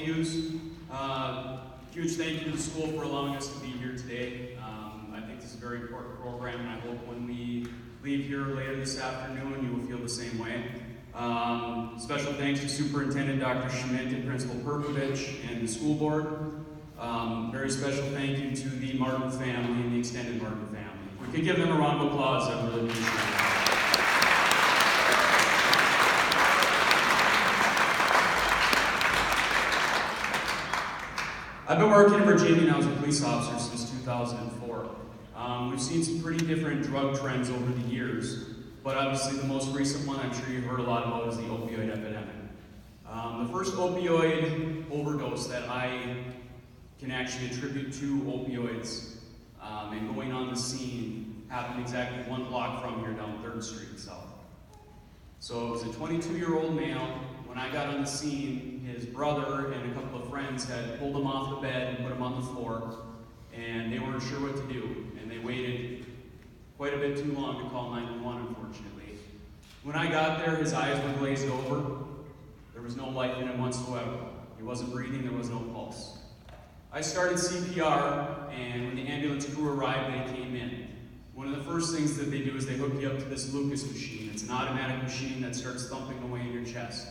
yous. Huge thank you to the school for allowing us to be here today. I think this is a very important program, and I hope when we leave here later this afternoon, you will feel the same way. Special thanks to Superintendent Dr. Schmidt and Principal Perkovich and the school board. Very special thank you to the Martin family and the extended Martin family. If we could give them a round of applause, I would really appreciate it. I've been working in Virginia now as a police officer since 2004. We've seen some pretty different drug trends over the years, but obviously the most recent one I'm sure you've heard a lot about is the opioid epidemic. The first opioid overdose that I can actually attribute to opioids and going on the scene happened exactly 1 block from here down 3rd Street South. So it was a 22-year-old male. When I got on the scene, his brother and a couple of friends had pulled him off the bed and put him on the floor, and they weren't sure what to do, and they waited quite a bit too long to call 911, unfortunately. When I got there, his eyes were glazed over. There was no life in him whatsoever. He wasn't breathing, there was no pulse. I started CPR, and when the ambulance crew arrived, they came in. One of the first things that they do is they hook you up to this Lucas machine. It's an automatic machine that starts thumping away in your chest.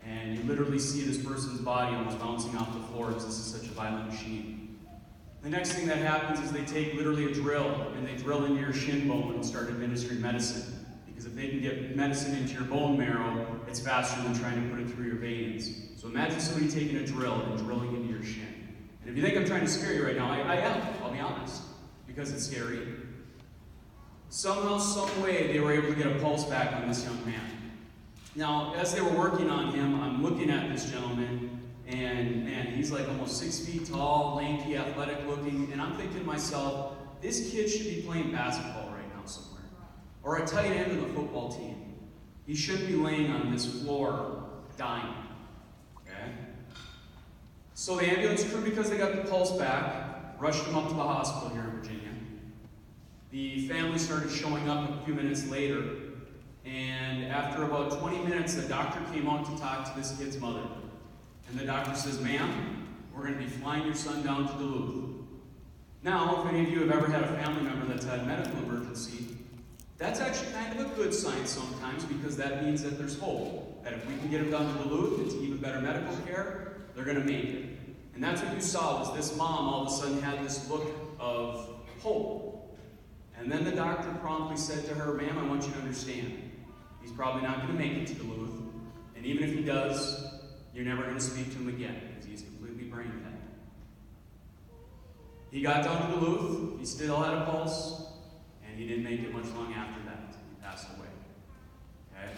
And you literally see this person's body almost bouncing off the floor because this is such a violent machine. The next thing that happens is they take literally a drill and they drill into your shin bone and start administering medicine. Because if they can get medicine into your bone marrow, it's faster than trying to put it through your veins. So imagine somebody taking a drill and drilling into your shin. And if you think I'm trying to scare you right now, I am, I'll be honest, because it's scary. Somehow, some way, they were able to get a pulse back on this young man. Now, as they were working on him, I'm looking at this gentleman, and man, he's like almost 6 feet tall, lanky, athletic looking, and I'm thinking to myself, this kid should be playing basketball right now somewhere, or a tight end of the football team. He shouldn't be laying on this floor dying, okay? So the ambulance crew, because they got the pulse back, rushed him up to the hospital here in Virginia. The family started showing up a few minutes later, and after about 20 minutes, the doctor came out to talk to this kid's mother. And the doctor says, "Ma'am, we're going to be flying your son down to Duluth." Now, if any of you have ever had a family member that's had a medical emergency, that's actually kind of a good sign sometimes, because that means that there's hope. That if we can get them down to Duluth into even better medical care, they're going to make it. And that's what you saw, was this mom all of a sudden had this look of hope. And then the doctor promptly said to her, "Ma'am, I want you to understand, he's probably not going to make it to Duluth, and even if he does, you're never going to speak to him again, because he's completely brain dead." He got down to Duluth, he still had a pulse, and he didn't make it much long after that. He passed away. Okay?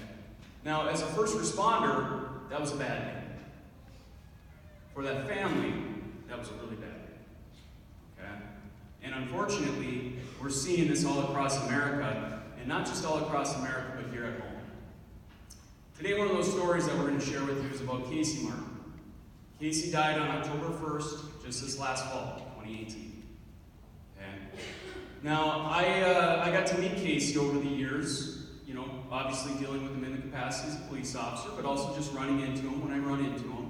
Now, as a first responder, that was a bad day. For that family, that was a really bad day. Okay? And unfortunately, we're seeing this all across America, and not just all across America, but here at home. Today, one of those stories that we're going to share with you is about Casey Martin. Casey died on October 1st, just this last fall, 2018. Okay? Now, I got to meet Casey over the years, obviously dealing with him in the capacity as a police officer, but also just running into him when I run into him.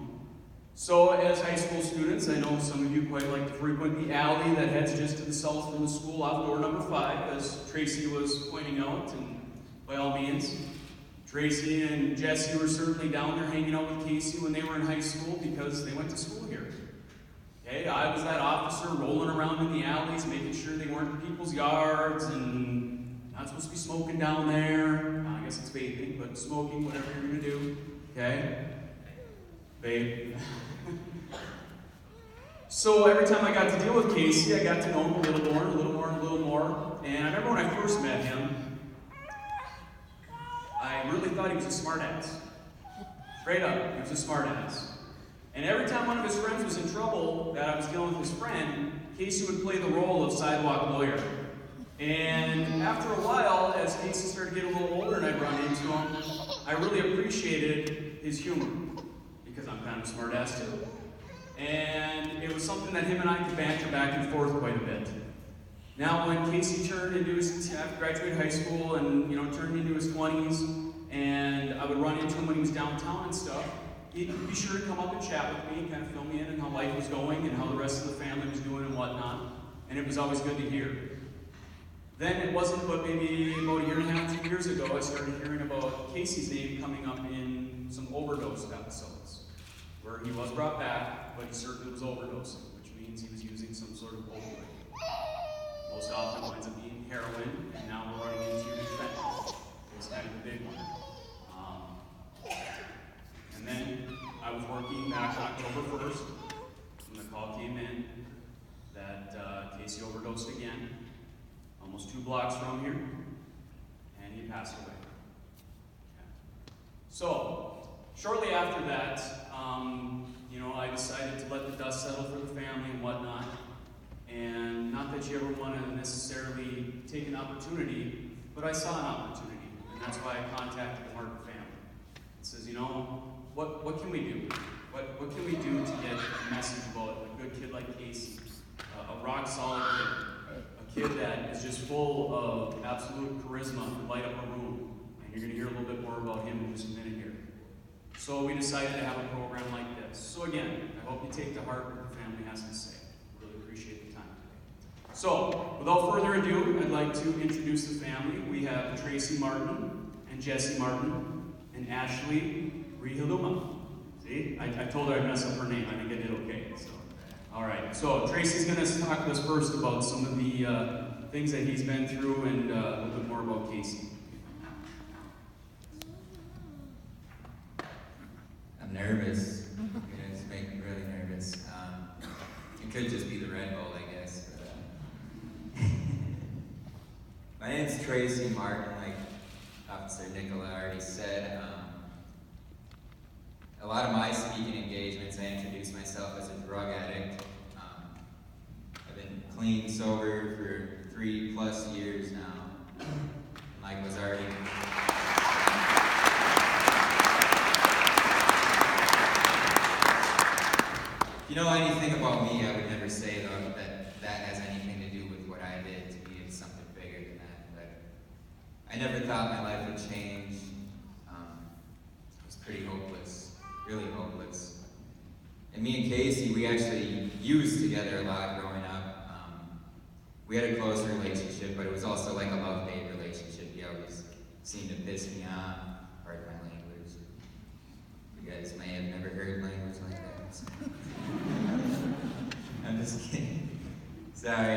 So, as high school students, I know some of you quite like to frequent the alley that heads just to the south from the school off door number 5, as Tracy was pointing out, and by all means. Tracy and Jesse were certainly down there hanging out with Casey when they were in high school because they went to school here. Okay, I was that officer rolling around in the alleys, making sure they weren't in people's yards and not supposed to be smoking down there. I guess it's vaping, but smoking, whatever you're going to do. Okay? Vape. So every time I got to deal with Casey, I got to know him a little more, and a little more, and a little more. And I remember when I first met him, I really thought he was a smartass. Straight up, he was a smartass. And every time one of his friends was in trouble that I was dealing with his friend, Casey would play the role of sidewalk lawyer. And after a while, as Casey started getting a little older and I'd run into him, I really appreciated his humor, because I'm kind of a smartass too. And it was something that him and I could banter back and forth quite a bit. Now, when Casey turned into his, graduated high school and turned into his 20s, and I would run into him when he was downtown and stuff, he'd be sure to come up and chat with me and kind of fill me in on how life was going and how the rest of the family was doing and whatnot. And it was always good to hear. Then it wasn't but maybe about a year and a half, 2 years ago, I started hearing about Casey's name coming up in some overdose episodes, where he was brought back, but he certainly was overdosing, which means he was using some sort of opioid. Most often it winds up being heroin, and now we're running into fentanyl. It's kind of the big one. And then I was working back on October 1st, when the call came in that Casey overdosed again, almost 2 blocks from here, and he passed away. Okay. So, shortly after that, I decided to let the dust settle for the family and whatnot. And not that you ever want to necessarily take an opportunity, but I saw an opportunity, and that's why I contacted the Martin family. It says, what can we do? What can we do to get a message about a good kid like Casey, a rock solid kid, a kid that is just full of absolute charisma and light up a room, and you're going to hear a little bit more about him in just a minute here. So we decided to have a program like this. So again, I hope you take to heart what the family has to say. Really appreciate the time today. So, without further ado, I'd like to introduce the family. We have Tracy Martin, and Jesse Martin, and Ashley Rihiluma. See? I told her I'd mess up her name. I think I did okay. So, alright, so Tracy's going to talk to us first about some of the things that he's been through and a little bit more about Casey. I'm nervous. It's making me really nervous. It could just be the Red Bull, I guess. But, my name's Tracy Martin, like Officer Nicola already said. A lot of my speaking engagements, I introduce myself as a drug addict. I've been clean, sober for 3+ years now. Like was already... If you know anything about me, I would never say, though, that has anything to do with what I did. To me, it's something bigger than that. But I never thought my life would change. It was pretty hopeless, really hopeless. And me and Casey, we actually used together a lot growing up. We had a close relationship, but it was also like a love-hate relationship. He always seemed to piss me off, pardon my language. You guys may have never heard language like that. So. I'm just kidding. Sorry.